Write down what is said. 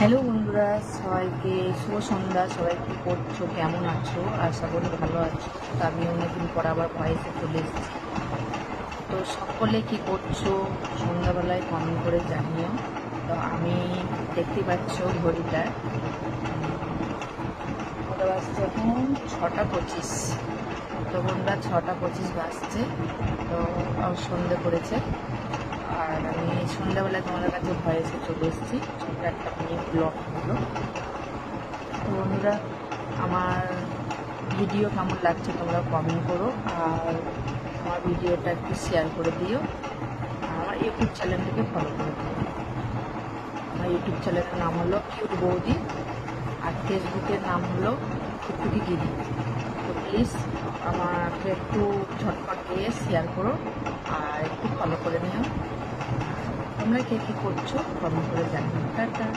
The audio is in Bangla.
হ্যালো বন্ধুরা, সবাইকে শুভ সন্ধ্যা। সবাই কী করছো, কেমন আছো? আশা করি ভালো আছো। তো আমি অনেকদিন পর আবার ভয়েসে চলে এসেছি। তো সকলে কি করছো সন্ধ্যাবেলায় কমেন্ট করে জানিও। তো আমি দেখতে পাচ্ছ ঘড়িটা, ওটা বাজছে এখন 6টা 25। তো বন্ধুরা 6টা 25 বাজছে। তো সন্ধে করেছে। আর আমি সন্ধ্যাবেলায় তোমাদের কাছে ভয়েসে চলে এসেছি, ছোট্ট একটা মিনি ব্লগ হলো। তো বন্ধুরা, আমার ভিডিও কেমন লাগছে তোমরা কমেন্ট করো, আর আমার ভিডিওটা একটু শেয়ার করে দিও, আর আমার ইউটিউব চ্যানেলটাকে ফলো করে দিও। আমার ইউটিউব চ্যানেলের নাম হলো কিউট বৌদি, আর ফেসবুকের নাম হলো টুকটুকি গিরি। তো প্লিজ আমাকে একটু ঝটপট দিয়ে শেয়ার করো আর একটু ফলো করে নিও। তোমরা কে কী করছো কমেন্ট করে জানিও। টাটা।